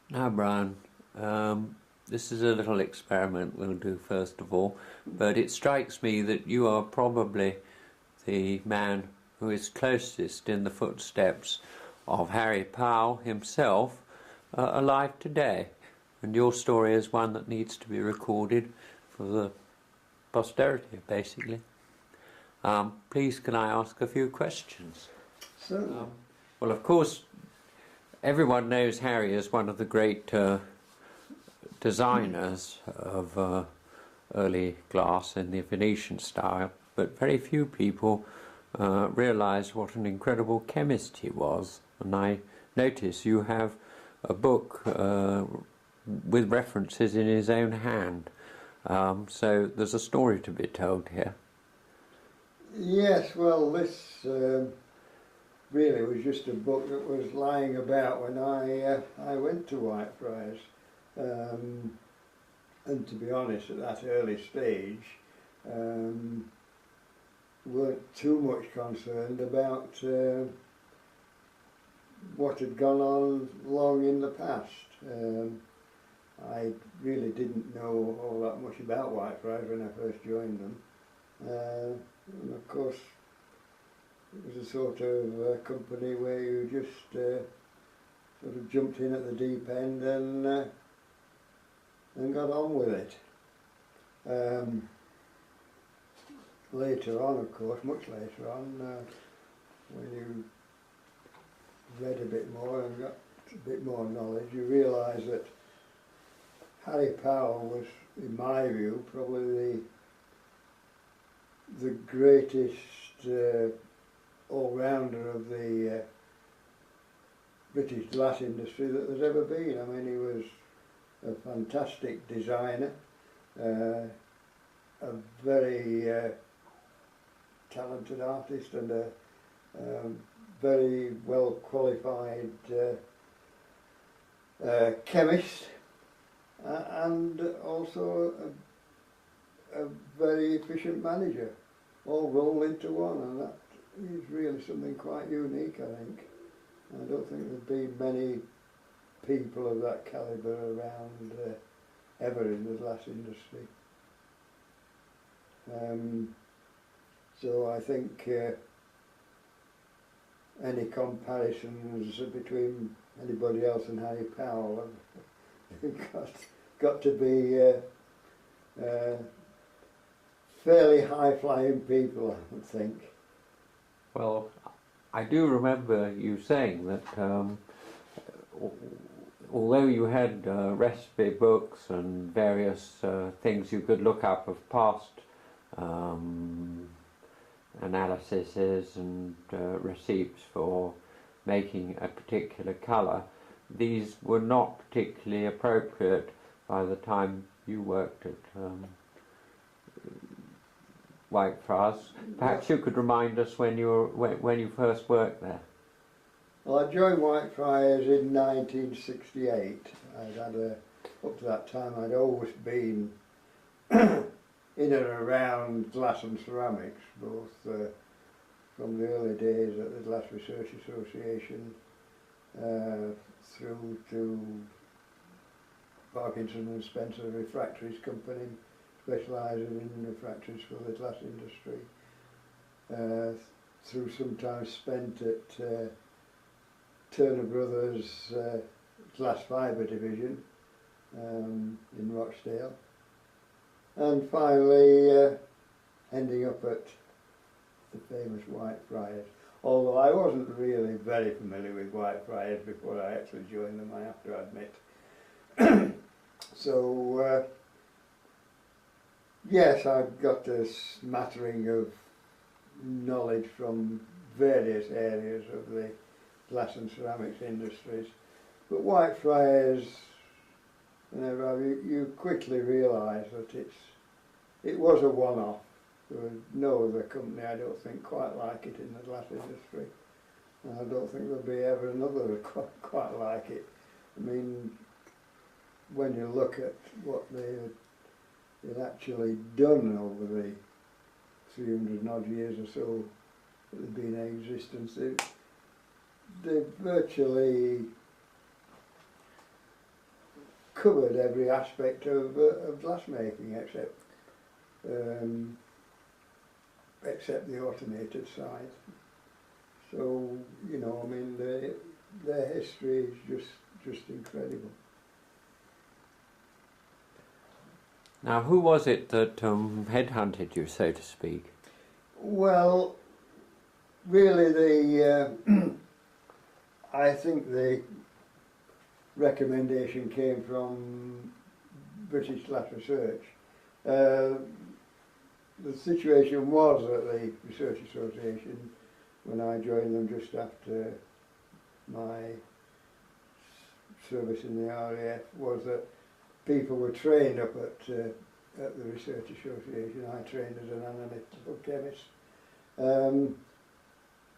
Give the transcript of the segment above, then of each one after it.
Now, Brian, this is a little experiment we'll do first of all, but it strikes me that you are probably the man who is closest in the footsteps of Harry Powell himself alive today, and your story is one that needs to be recorded for the posterity, basically. Please, can I ask a few questions? Certainly. Well, of course, everyone knows Harry as one of the great designers of early glass in the Venetian style, but very few people realise what an incredible chemist he was. And I notice you have a book with references in his own hand. So there's a story to be told here. Yes, well, this really was just a book that was lying about when I went to Whitefriars. And to be honest, at that early stage, weren't too much concerned about what had gone on long in the past. I really didn't know all that much about Whitefriars when I first joined them. And of course, it was a sort of company where you just sort of jumped in at the deep end and got on with it. Later on, of course, much later on, when you read a bit more and got a bit more knowledge, you realise that Harry Powell was, in my view, probably the greatest all-rounder of the British glass industry that there's ever been. I mean, he was a fantastic designer, a very talented artist, and a very well qualified chemist, and also a very efficient manager, all rolled into one, and that is really something quite unique, I think. I don't think there'd be many people of that calibre around ever in the glass industry. So I think any comparisons between anybody else and Harry Powell have got to be fairly high-flying people, I would think. Well, I do remember you saying that although you had recipe books and various things you could look up of past analyses and receipts for making a particular colour, these were not particularly appropriate by the time you worked at Whitefriars. Perhaps you could remind us when you first worked there. Well, I joined Whitefriars in 1968. Up to that time I'd always been in and around glass and ceramics, both from the early days at the Glass Research Association through to Parkinson and Spencer Refractories Company, specialising in refractories for the glass industry, through some time spent at Turner Brothers glass fibre division in Rochdale, and finally ending up at the famous Whitefriars. Although I wasn't really very familiar with Whitefriars before I actually joined them, I have to admit. So yes, I've got a smattering of knowledge from various areas of the glass and ceramics industries, but Whitefriars, you quickly realise that it was a one-off. There was no other company, I don't think, quite like it in the glass industry, and I don't think there'll be ever another quite like it. I mean, when you look at what they'd actually done over the 300 and odd years or so that they've been in existence, they virtually covered every aspect of glassmaking except the automated side. So, you know, I mean, their history is just incredible. Now, who was it that headhunted you, so to speak? Well, really, I think the recommendation came from British Glass Research. The situation was at the Research Association, when I joined them just after my service in the RAF, was that people were trained up at the Research Association. I trained as an analytical chemist.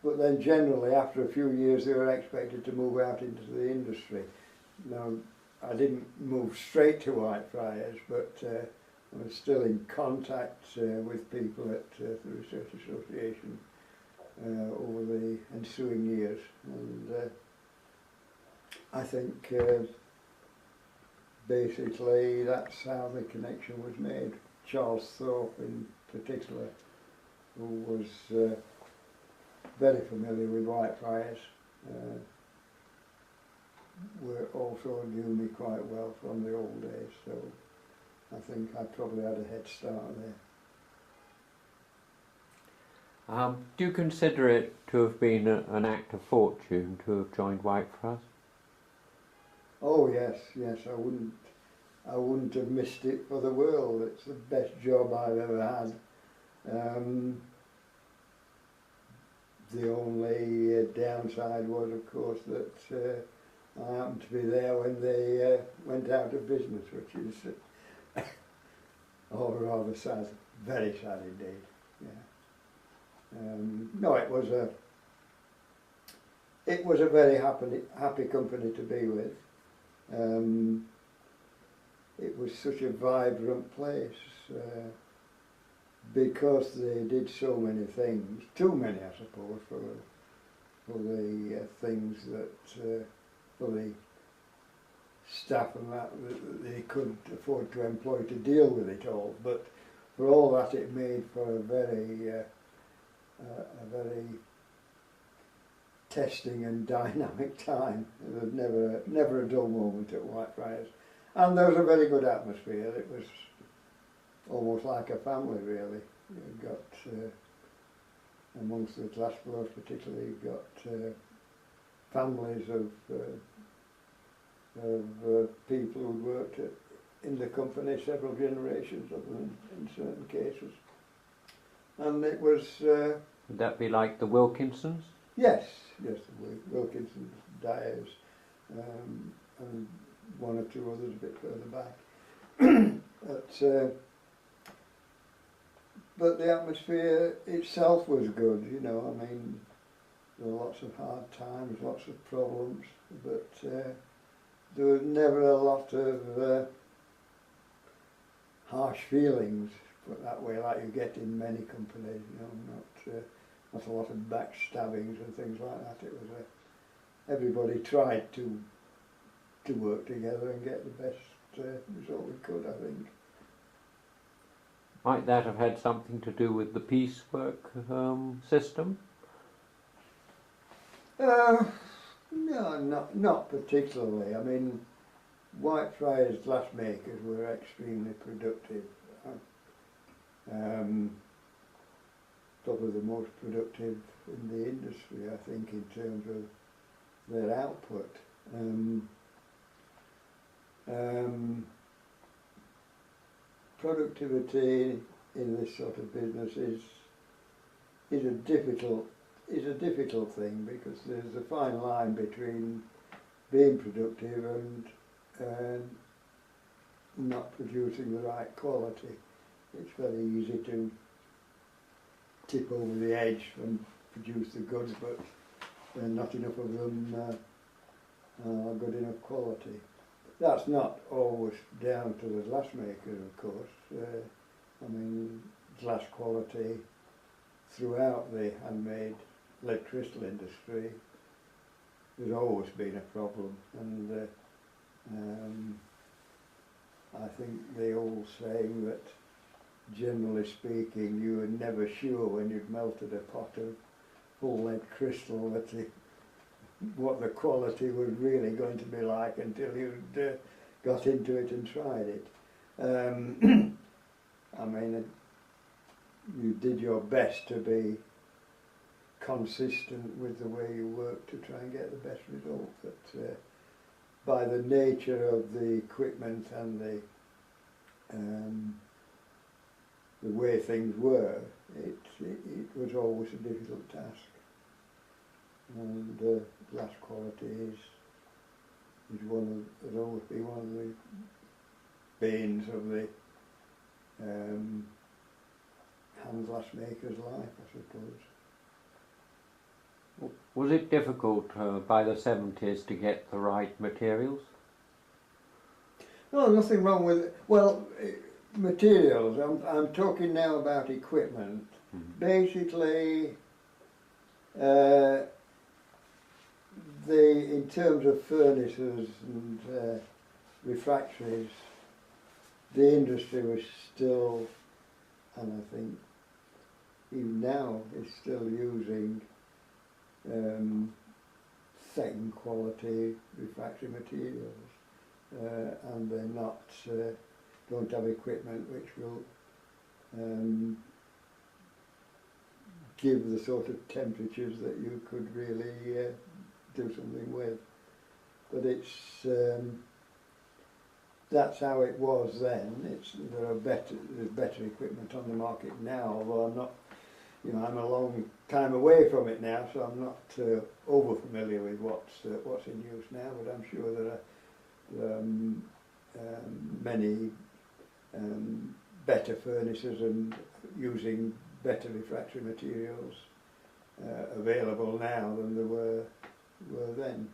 But then generally, after a few years, they were expected to move out into the industry. Now, I didn't move straight to Whitefriars, but I was still in contact with people at the Research Association over the ensuing years. And I think basically that's how the connection was made. Charles Thorpe in particular, who was very familiar with Whitefriars, also knew me quite well from the old days, so I think I probably had a head start there. Do you consider it to have been an act of fortune to have joined Whitefriars? Oh yes, I wouldn't have missed it for the world. It's the best job I've ever had. The only downside was, of course, that I happened to be there when they went out of business, which is rather sad, very sad indeed. Yeah. No, it was a very happy company to be with. It was such a vibrant place. Because they did so many things, too many I suppose, for the things that, for the staff and that they could afford to employ to deal with it all, but for all that it made for a very testing and dynamic time. There was never a dull moment at Whitefriars. And there was a very good atmosphere. It was almost like a family, really. You've got, amongst the glassblowers particularly, you've got families of people who worked in the company several generations of them in certain cases. And it was... Would that be like the Wilkinsons? Yes, the Wilkinsons, Dyers, and one or two others a bit further back. But the atmosphere itself was good, you know. I mean, there were lots of hard times, lots of problems, but there was never a lot of harsh feelings, put that way, like you get in many companies, you know, not a lot of backstabbings and things like that. It was everybody tried to work together and get the best result we could, I think. Might that have had something to do with the piecework system? No, not particularly. I mean, Whitefriars glassmakers were extremely productive. Probably the most productive in the industry, I think, in terms of their output. Productivity in this sort of business is a difficult thing, because there's a fine line between being productive and not producing the right quality. It's very easy to tip over the edge and produce the goods, but not enough of them are good enough quality. That's not always down to the glassmaker, of course. I mean, glass quality throughout the handmade electrical industry has always been a problem, and I think the old saying that, generally speaking, you were never sure when you'd melted a pot of full lead crystal that what the quality was really going to be like until you'd got into it and tried it. I mean, you did your best to be consistent with the way you worked to try and get the best result, but by the nature of the equipment and the way things were, it was always a difficult task. And glass quality has always been one of the banes of the hand glass maker's life, I suppose. Was it difficult by the 70s to get the right materials? No, nothing wrong with it. Well, materials, I'm talking now about equipment. Mm-hmm. Basically, in terms of furnaces and refractories, the industry was still, and I think even now is still using second quality refractory materials, and they're don't have equipment which will give the sort of temperatures that you could really do something with. But that's how it was then. There's better equipment on the market now, although I'm not, I'm a long time away from it now, so I'm not over familiar with what's in use now. But I'm sure there are many better furnaces and using better refractory materials available now than there were then.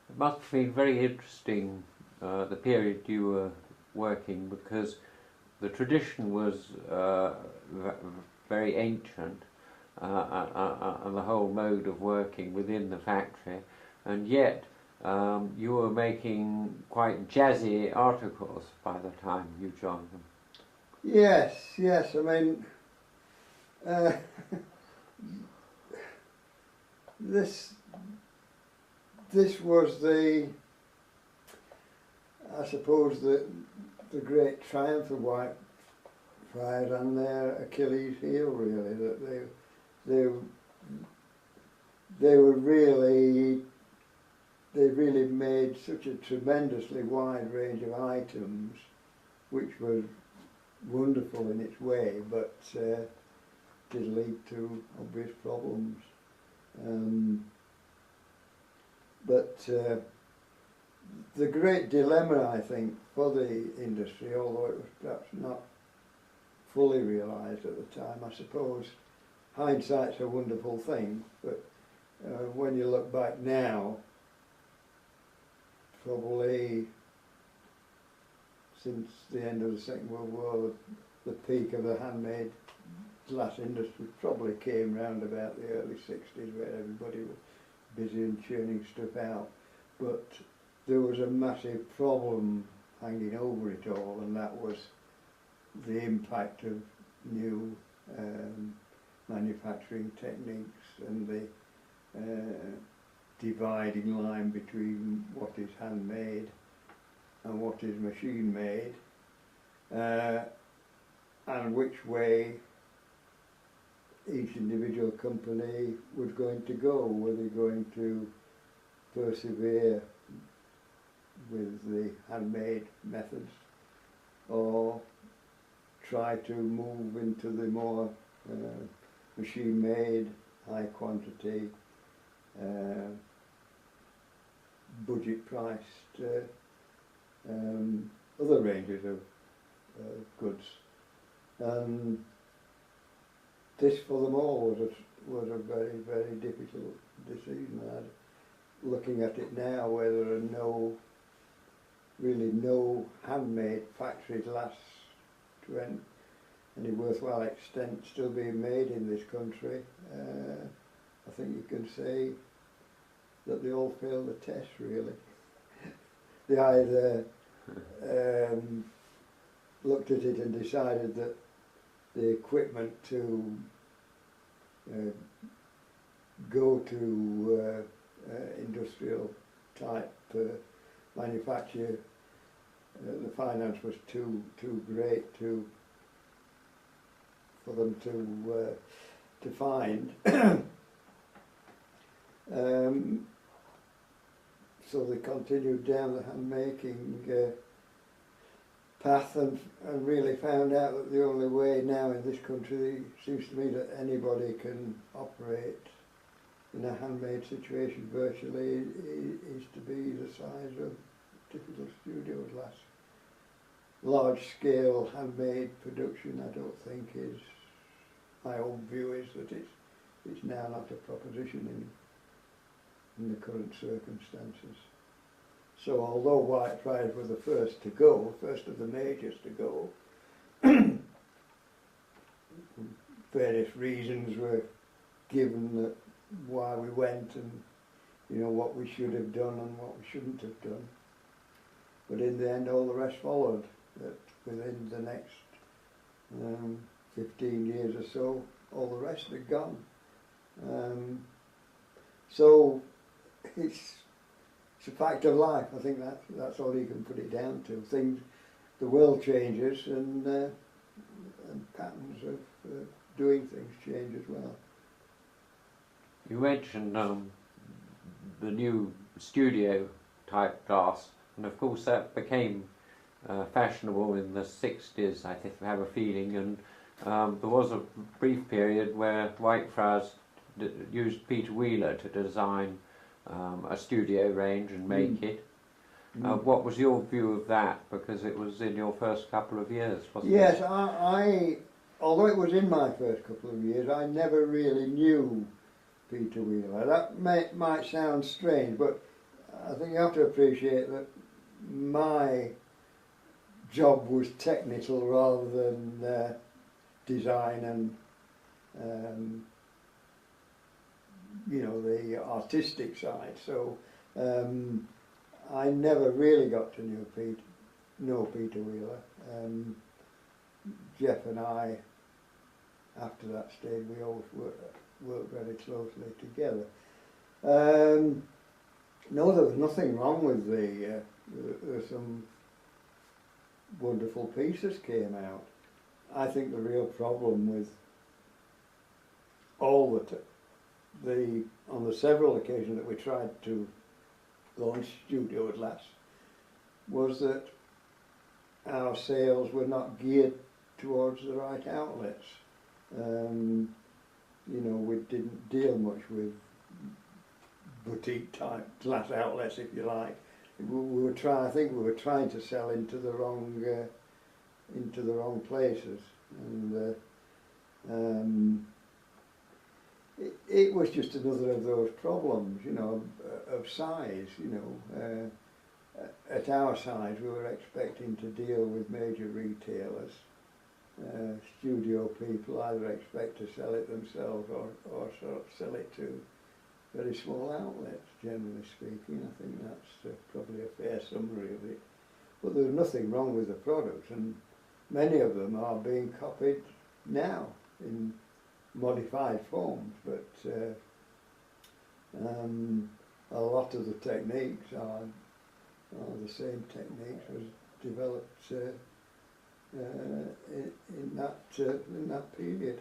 It must have been very interesting, the period you were working, because the tradition was very ancient, and the whole mode of working within the factory, and yet you were making quite jazzy articles by the time you joined them. Yes, I mean, this was I suppose the great triumph of Whitefriars and their Achilles heel, really, that they really made such a tremendously wide range of items, which was wonderful in its way, but did lead to obvious problems. But the great dilemma, I think, for the industry, although it was perhaps not fully realised at the time, I suppose hindsight's a wonderful thing, but when you look back now, probably since the end of the Second World War, the peak of the handmade glass industry probably came round about the early 60s, where everybody was busy and churning stuff out. But there was a massive problem hanging over it all, and that was the impact of new manufacturing techniques and the dividing line between what is handmade and what is machine made, and which way each individual company was going to go. Were they going to persevere with the handmade methods, or try to move into the more machine made, high quantity, budget priced other ranges of goods? And this for them all was a very, very difficult decision. Looking at it now, where there are really no handmade factory glass to any worthwhile extent still being made in this country, I think you can say that they all fail the test, really. They either looked at it and decided that the equipment to go to industrial type manufacture, the finance was too great for them to find. So they continued down the handmaking path and really found out that the only way now in this country seems to me that anybody can operate in a handmade situation virtually is to be the size of typical studio glass. Large scale handmade production I don't think is, my own view is that it's now not a proposition in the current circumstances. So although Whitefriars were the first to go, first of the majors to go, various reasons were given that why we went and what we should have done and what we shouldn't have done. But in the end all the rest followed, that within the next 15 years or so all the rest had gone. So it's a fact of life. I think that's all you can put it down to. The world changes and patterns of doing things change as well. You mentioned the new studio type glass, and of course that became fashionable in the 60s, I have a feeling, and there was a brief period where Whitefriars used Peter Wheeler to design a studio range and make it. What was your view of that? Because it was in your first couple of years, wasn't it? Yes, I although it was in my first couple of years, I never really knew Peter Wheeler. That might sound strange, but I think you have to appreciate that my job was technical rather than design and the artistic side. So I never really got to know Peter Wheeler. Jeff and I, after that stage, we always worked very closely together. No, there was nothing wrong with there were some wonderful pieces came out. I think the real problem with all on the several occasions that we tried to launch Studio at last was that our sales were not geared towards the right outlets. We didn't deal much with boutique type glass outlets, if you like. I think we were trying to sell into the wrong places, and it was just another of those problems, of size. At our size, we were expecting to deal with major retailers. Studio people either expect to sell it themselves or sell it to very small outlets, generally speaking. I think that's probably a fair summary of it. But there's nothing wrong with the products, and many of them are being copied now in modified forms, but a lot of the techniques are the same techniques as developed in that period.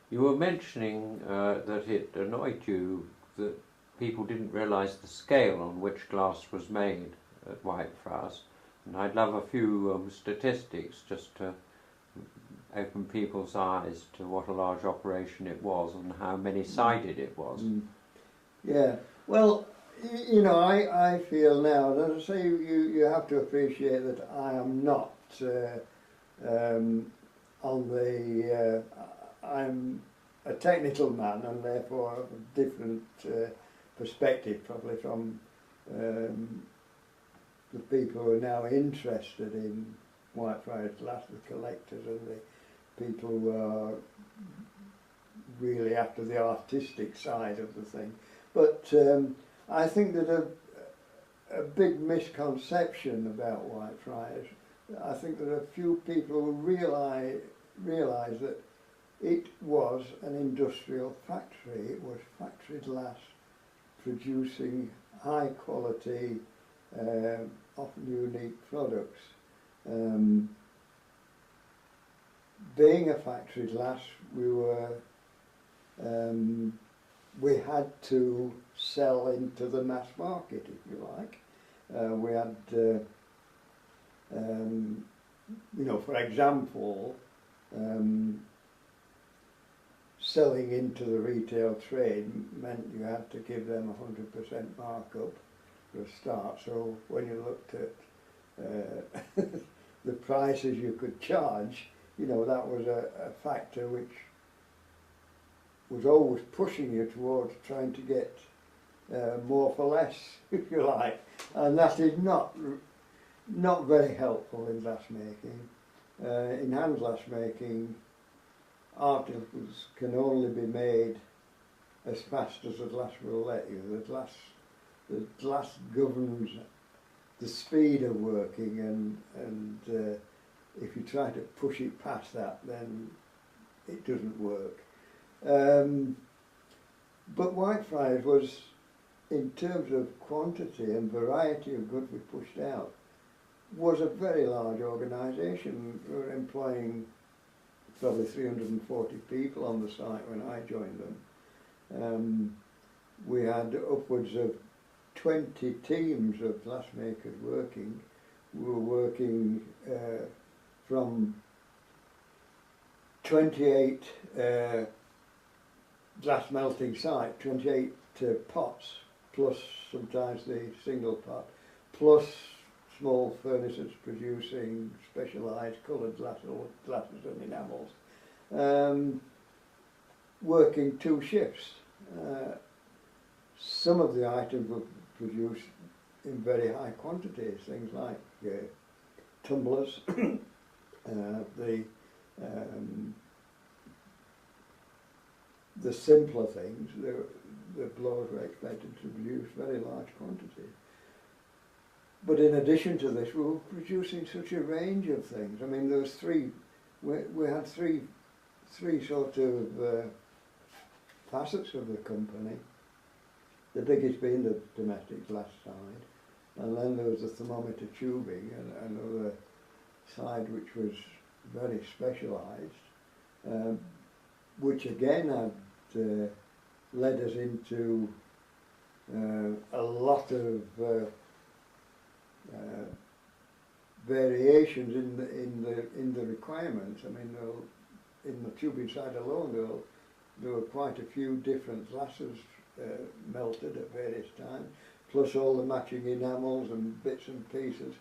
You were mentioning that it annoyed you that people didn't realise the scale on which glass was made at Whitefriars, and I'd love a few statistics just to open people's eyes to what a large operation it was and how many-sided it was. Yeah, well, I feel now, and as I say, you have to appreciate that I am not I'm a technical man, and therefore have a different perspective probably from the people who are now interested in Whitefriars glass, the collectors and the people who are really after the artistic side of the thing. But I think that a big misconception about Whitefriars. I think there are a few people who realise that it was an industrial factory. It was factory glass producing high quality, often unique products. Being a factory glass, we had to sell into the mass market, if you like. We had, you know, for example, selling into the retail trade meant you had to give them 100% markup for a start. So when you looked at the prices you could charge, you know, that was a factor which was always pushing you towards trying to get more for less, if you like, and that is not very helpful in glass making. In hand glass making, articles can only be made as fast as the glass will let you. The glass governs the speed of working, and if you try to push it past that, then it doesn't work. But Whitefriars was, in terms of quantity and variety of goods we pushed out, was a very large organisation. We were employing probably 340 people on the site when I joined them. We had upwards of 20 teams of glassmakers working. We were working from 28 glass melting site, 28 pots, plus sometimes the single pot, plus small furnaces producing specialised coloured glasses and enamels, working 2 shifts. Some of the items were produced in very high quantities, things like tumblers, the simpler things, the blowers were expected to produce very large quantities. But in addition to this, we were producing such a range of things. I mean, there was we had three sort of facets of the company. The biggest being the domestic glass side, and then there was the thermometer tubing, and another side which was very specialised, which again had led us into a lot of variations in the requirements. I mean, in the tubing side alone, there were quite a few different glasses melted at various times, plus all the matching enamels and bits and pieces.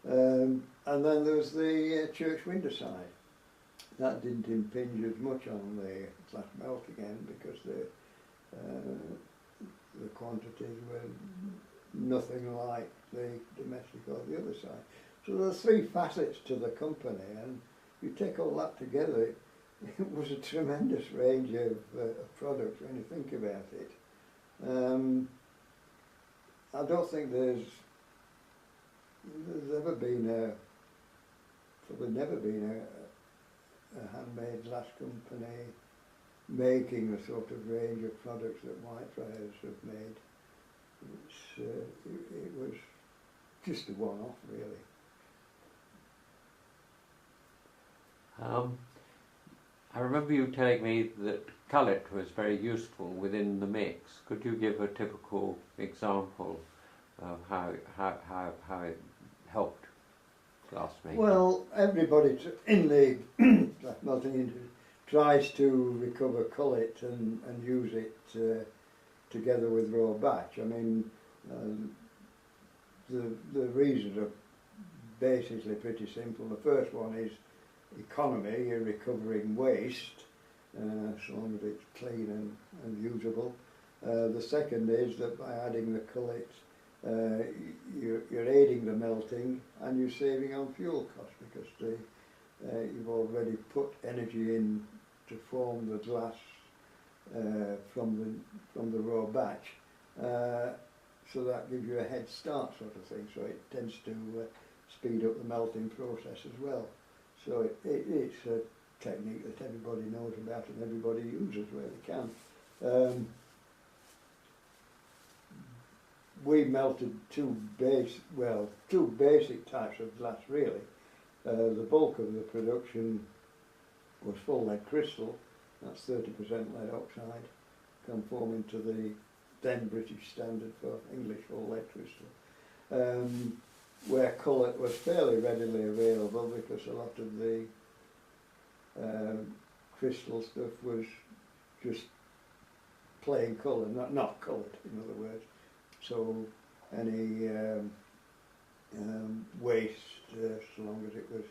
And then there was the church window side. That didn't impinge as much on the glass melt again, because the quantities were nothing like the domestic or the other side. So there are 3 facets to the company, and you take all that together, it was a tremendous range of products when you think about it. I don't think there's ever been probably never been a handmade glass company making the sort of range of products that Whitefriars have made. It was just a one-off, really. I remember you telling me that cullet was very useful within the mix. Could you give a typical example of how it helped glass making? Well, everybody in the glass melting industry tries to recover cullet and use it together with raw batch. I mean, the reasons are basically pretty simple. The first one is economy. You're recovering waste, so long as it's clean and usable. The second is that by adding the cullet, you're aiding the melting, and you're saving on fuel costs, because you've already put energy in to form the glass from the raw batch. so that gives you a head start sort of thing, so it tends to speed up the melting process as well. So it's a technique that everybody knows about and everybody uses where they can. We melted two basic types of glass really. The bulk of the production was full lead crystal, that's 30% lead oxide, conforming to the then British standard for English full lead crystal. Where colour was fairly readily available because a lot of the crystal stuff was just plain colour, not coloured in other words. So any waste, so long as it was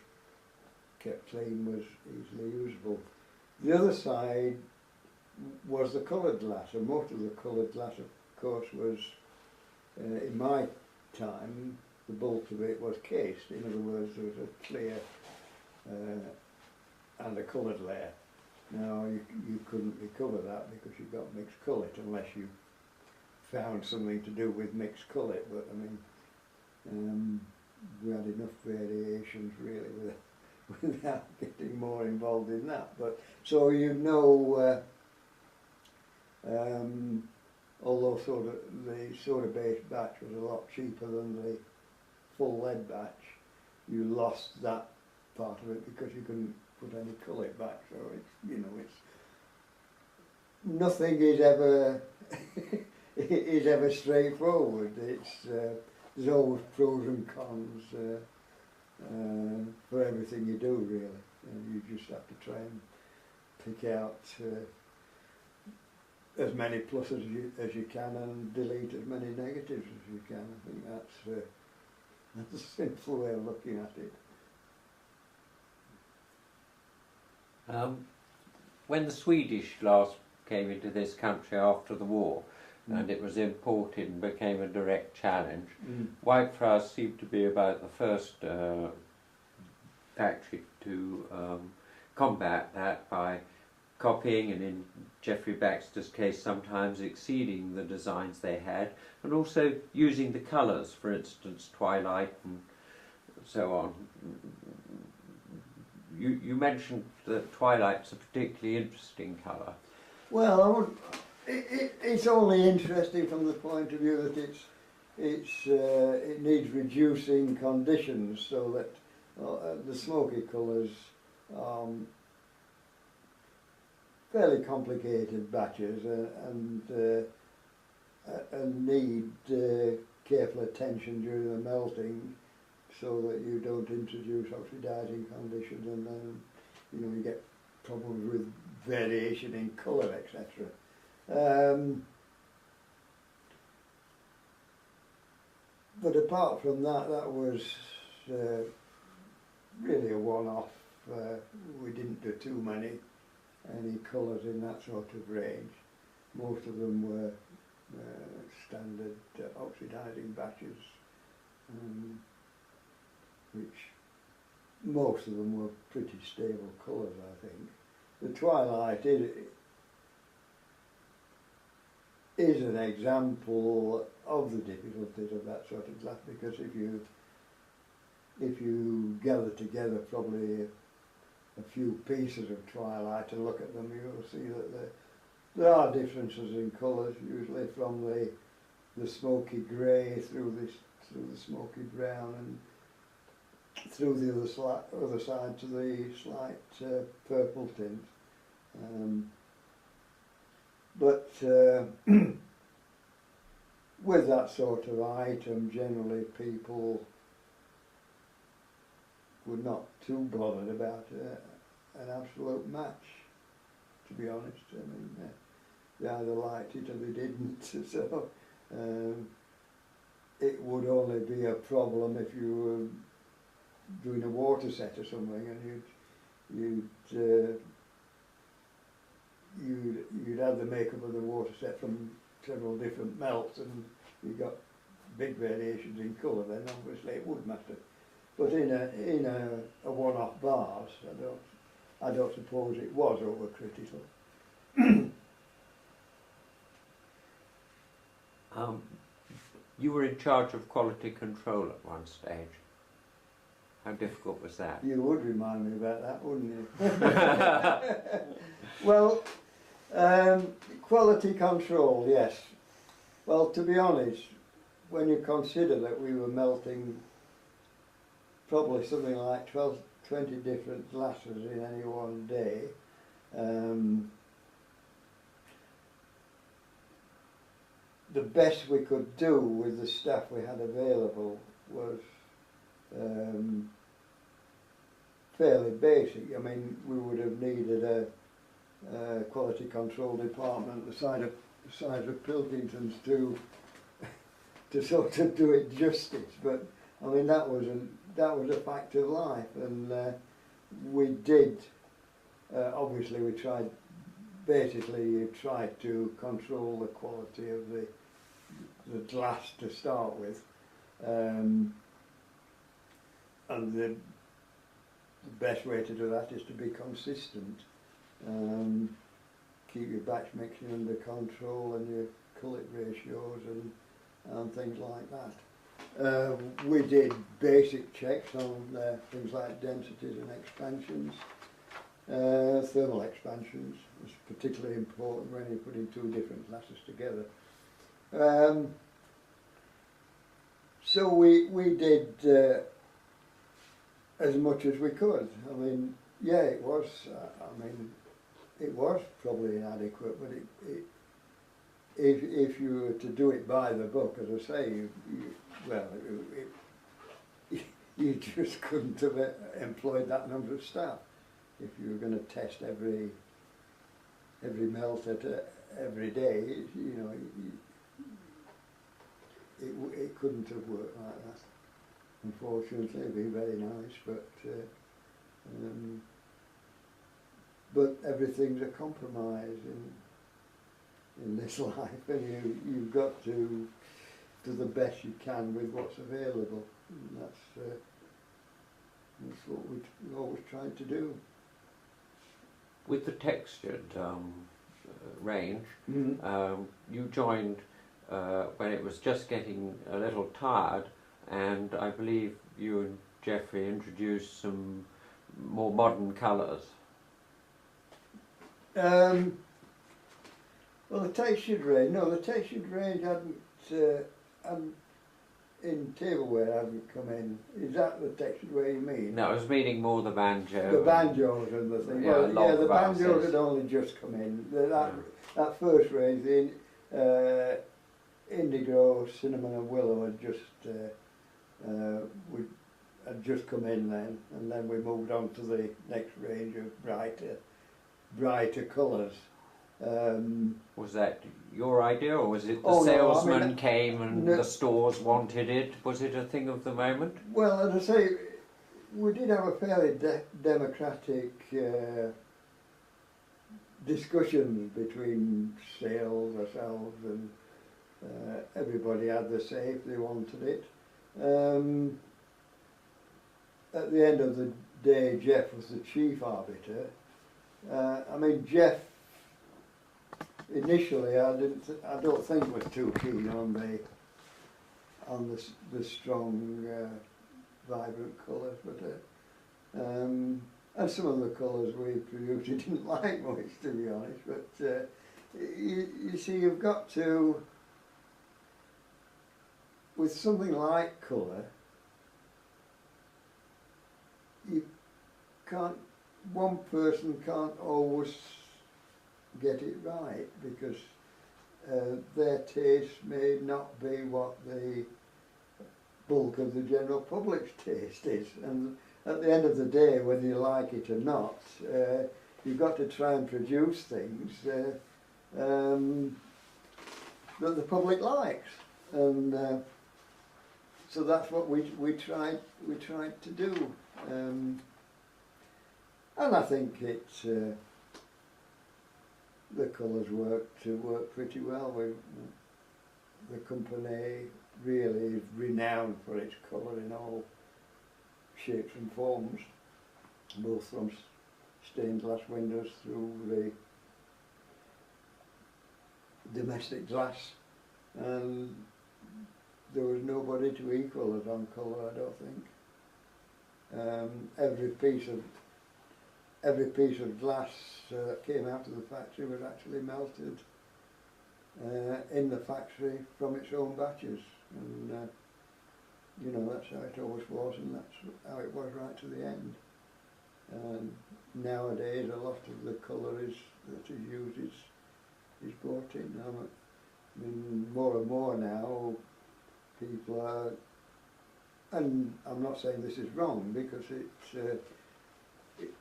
kept clean, was easily usable. The other side was the coloured glass, and most of the coloured glass of course was, in my time, the bulk of it was cased. In other words, there was a clear and a coloured layer. Now you couldn't recover that because you got mixed colour unless you found something to do with mixed colour, but I mean we had enough variations really without getting more involved in that. But so although the soda-based batch was a lot cheaper than the full lead batch, you lost that part of it because you couldn't put any colour back. So it's nothing is ever straightforward. There's always pros and cons for everything you do really. You just have to try and pick out as many pluses as you can and delete as many negatives as you can. I think that's a simple way of looking at it. When the Swedish glass came into this country after the war, and it was imported and became a direct challenge, Whitefriars seemed to be about the first factory to combat that by copying, and in Geoffrey Baxter's case sometimes exceeding the designs they had, and also using the colours, for instance twilight and so on. You mentioned that twilight's a particularly interesting colour. Well, it's only interesting from the point of view that it needs reducing conditions, so that the smoky colours fairly complicated batches and need careful attention during the melting, so that you don't introduce oxidizing conditions, and then you get problems with variation in colour, etc. But apart from that, that was really a one-off. We didn't do too many any colours in that sort of range. Most of them were standard oxidizing batches, which most of them were pretty stable colours, I think. The twilight is an example of the difficulties of that sort of glass, because if you gather together probably a few pieces of twilight and look at them, you'll see that there are differences in colours, usually from the smoky grey through the smoky brown and through the other side to the slight purple tint. But with that sort of item, generally people were not too bothered about an absolute match, to be honest. I mean, they either liked it or they didn't. So it would only be a problem if you were doing a water set or something, and you'd have the makeup of the water set from several different melts, and you got big variations in colour. Then obviously it would matter. But in a one-off bars, I don't suppose it was overcritical. You were in charge of quality control at one stage. How difficult was that? You would remind me about that, wouldn't you? Well, quality control, yes. Well, to be honest, when you consider that we were melting probably something like 12, 20 different glasses in any one day, the best we could do with the staff we had available was fairly basic. I mean, we would have needed a quality control department the size of Pilkington's to sort of do it justice. But I mean, that was a fact of life, and we did. Obviously, we tried. Basically, you tried to control the quality of the glass to start with, and the best way to do that is to be consistent. Keep your batch mixing under control and your cullet ratios and things like that. We did basic checks on things like densities and expansions. Thermal expansions was particularly important when you're putting two different glasses together. So we did as much as we could. I mean, yeah, it was. It was probably inadequate, but if you were to do it by the book, as I say, you just couldn't have employed that number of staff if you were going to test every melt at every day. You know, it couldn't have worked like that. Unfortunately, it'd be very nice, but everything's a compromise in this life, and you've got to do the best you can with what's available. And that's what we always tried to do. With the textured range, Mm-hmm. You joined when it was just getting a little tired, and I believe you and Geoffrey introduced some more modern colours. Well, the textured range hadn't in tableware hadn't come in. Is that the textured way you mean? No, I was meaning more the banjo. The banjos and the thing. Yeah, Well, the valses. banjos had only just come in. That first range, the indigo, cinnamon and willow had just come in then, and then we moved on to the next range of brighter colours. Was that your idea, or was it the Oh, no, salesman came and no. the stores wanted it? Was it a thing of the moment? Well, as I say, we did have a fairly democratic discussions between sales, ourselves, and everybody had the say if they wanted it. At the end of the day, Jeff was the chief arbiter. I mean, Jeff initially I don't think was too keen on the strong, vibrant colours, but and some of the colours we produced he didn't like much, to be honest. But you see, you've got to, with something like colour, you can't. One person can't always get it right, because their taste may not be what the bulk of the general public's taste is, and at the end of the day, whether you like it or not, you've got to try and produce things that the public likes, and so that's what we tried to do, and I think it's the colours work pretty well. The company really is renowned for its colour in all shapes and forms, both from stained glass windows through the domestic glass, and nobody to equal us on colour, I don't think. Every piece of glass that came out of the factory was actually melted in the factory from its own batches, and you know, that's how it always was, and that's how it was right to the end. Nowadays, a lot of the colour that is used is bought in. I mean, more and more now, people are, and I'm not saying this is wrong, because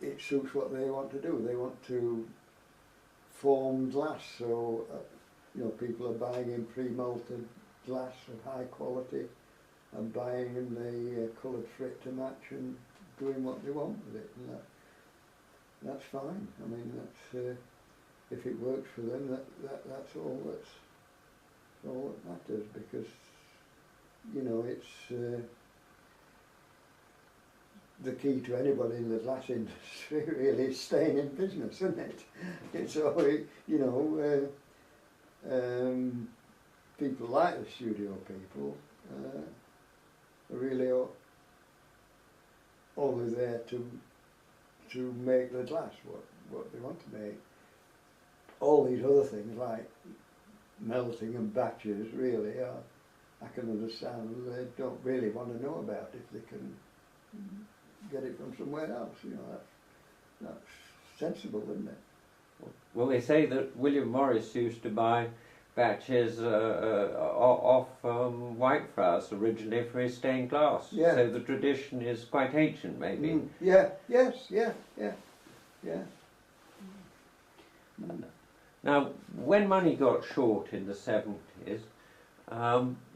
it suits what they want to do. They want to form glass, so you know, people are buying in pre-malted glass of high quality and buying in the coloured frit to match and doing what they want with it, and that's fine. I mean, that's if it works for them, that's all that matters, because you know, it's the key to anybody in the glass industry really is staying in business, isn't it? It's always, you know, people like the studio people are really only there to make the glass what they want to make. All these other things like melting and batches really are, I can understand they don't really want to know about if they can get it from somewhere else. You know, that's sensible, isn't it? Well, they say that William Morris used to buy batches off Whitefriars originally for his stained glass. Yeah. So the tradition is quite ancient, maybe. Yeah. Yes. Yeah. Now, when money got short in the 70s,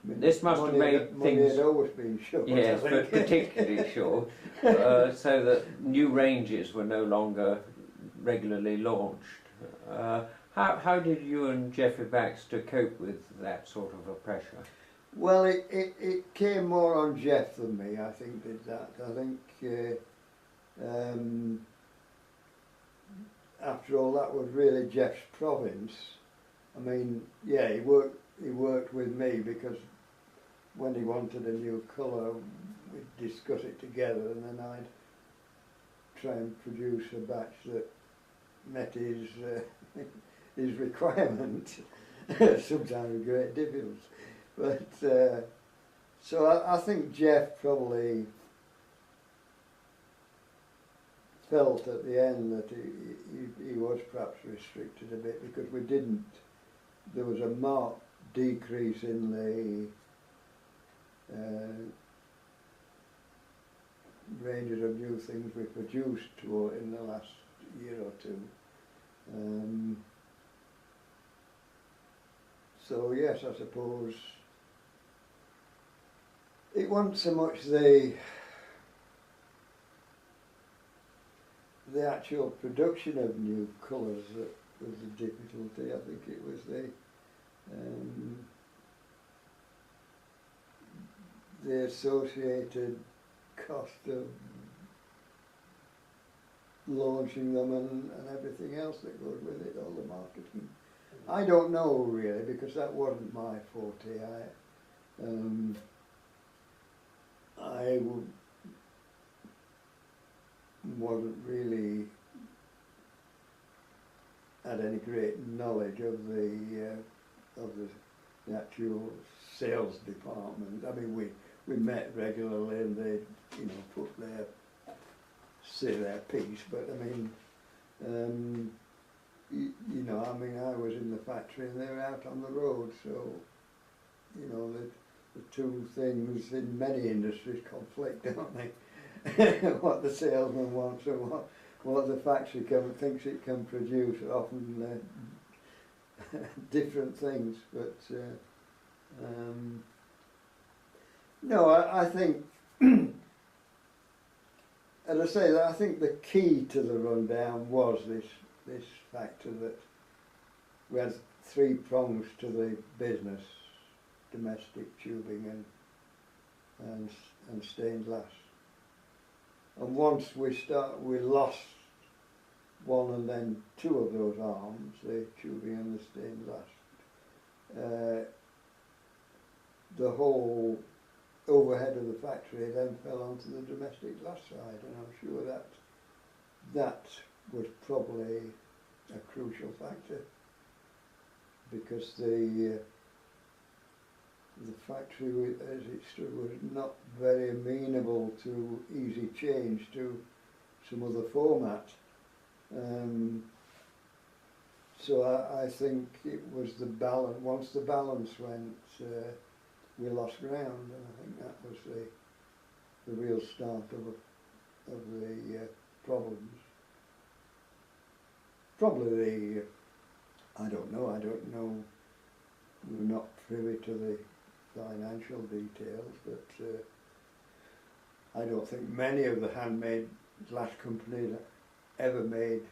this must have made money things... had always been short. Yes, but particularly short, so that new ranges were no longer regularly launched. How did you and Geoffrey Baxter cope with that sort of a pressure? Well, it came more on Jeff than me, I think, did that. I think, after all, that was really Jeff's province. I mean, yeah, he worked with me, because when he wanted a new colour, we'd discuss it together, and then I'd try and produce a batch that met his requirement, sometimes with great difficulty. But so I think Jeff probably felt at the end that he was perhaps restricted a bit, because there was a marked decrease in the ranges of new things we produced in the last year or two. So yes, I suppose it wasn't so much the actual production of new colours that was the difficulty. I think it was the associated cost of launching them and everything else that goes with it, all the marketing. I don't know really, because that wasn't my forte. I wasn't really had any great knowledge of the actual sales department. I mean, we met regularly, and they, you know, say their piece. But I mean, you know, I mean, I was in the factory and they were out on the road, so you know, the two things in many industries conflict, don't they? What the salesman wants and what the factory thinks it can produce are often different things. But no, I think, as I say, I think the key to the rundown was this factor that we had three prongs to the business: domestic, tubing and stained glass. And once we lost one and then two of those arms, the tubing and the stained glass, the whole overhead of the factory then fell onto the domestic glass side, and I'm sure that that was probably a crucial factor, because the factory as it stood was not very amenable to easy change to some other format. So I think it was the balance. Once the balance went, we lost ground, and I think that was the real start of the problems. Probably I don't know. We're not privy to the financial details, but I don't think many of the handmade glass companies ever made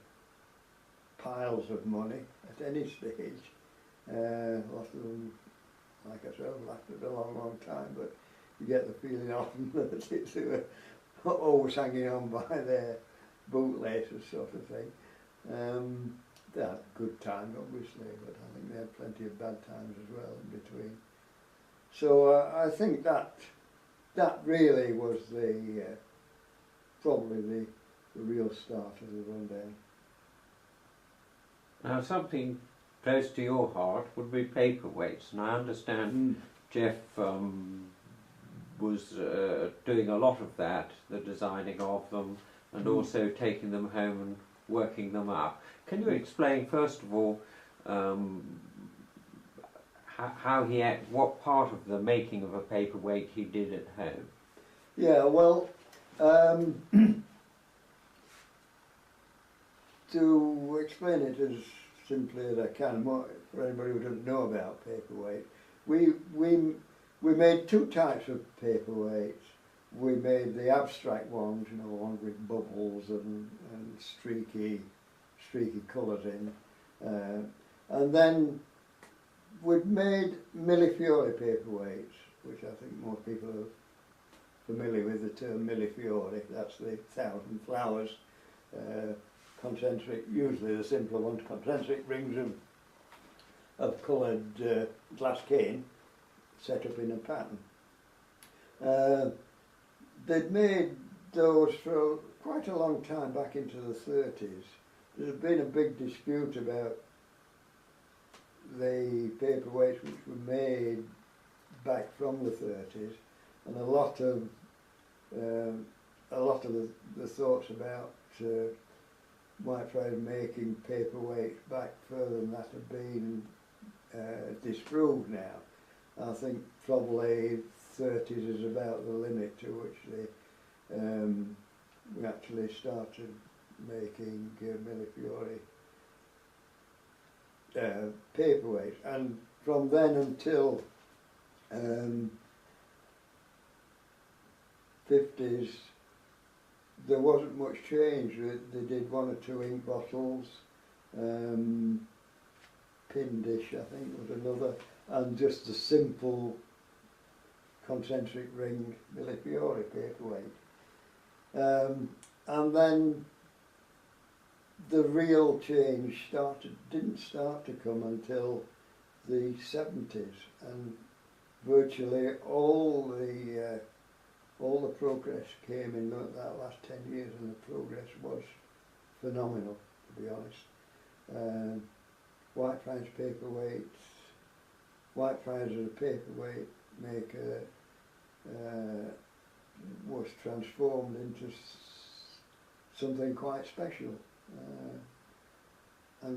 piles of money at any stage. Lots of them, like I said, have lasted a long time, but you get the feeling often that they were always hanging on by their bootlaces, sort of thing. They had good times, obviously, but I think they had plenty of bad times as well in between. So I think that really was probably the real start of the rundown. Now, something close to your heart would be paperweights, and I understand Jeff was doing a lot of that, the designing of them, and also taking them home and working them up. Can you explain, first of all, how what part of the making of a paperweight he did at home? Yeah, well, to explain it as simply as I can, for anybody who doesn't know about paperweight, we made two types of paperweights. We made the abstract ones, you know, ones with bubbles and streaky colours in, and then we'd made millefiori paperweights, which I think most people are familiar with the term millefiori. That's the 1,000 flowers, concentric, usually the simpler ones, concentric rings of coloured glass cane set up in a pattern. They'd made those for quite a long time, back into the 30s. There's been a big dispute about the paperweights which were made back from the 30s, and a lot of the thoughts about Whitefriars making paperweights back further than that have been disproved now. I think probably 30s is about the limit to which we actually started making millefiori paperweights, and from then until 50s there wasn't much change. They did one or two ink bottles, pin dish I think was another, and just a simple concentric ring millefiori paperweight. And then the real change didn't start to come until the 70s, and virtually all the progress came in that last 10 years, and the progress was phenomenal, to be honest. Whitefriars paperweights, Whitefriars as a paperweight maker was transformed into something quite special.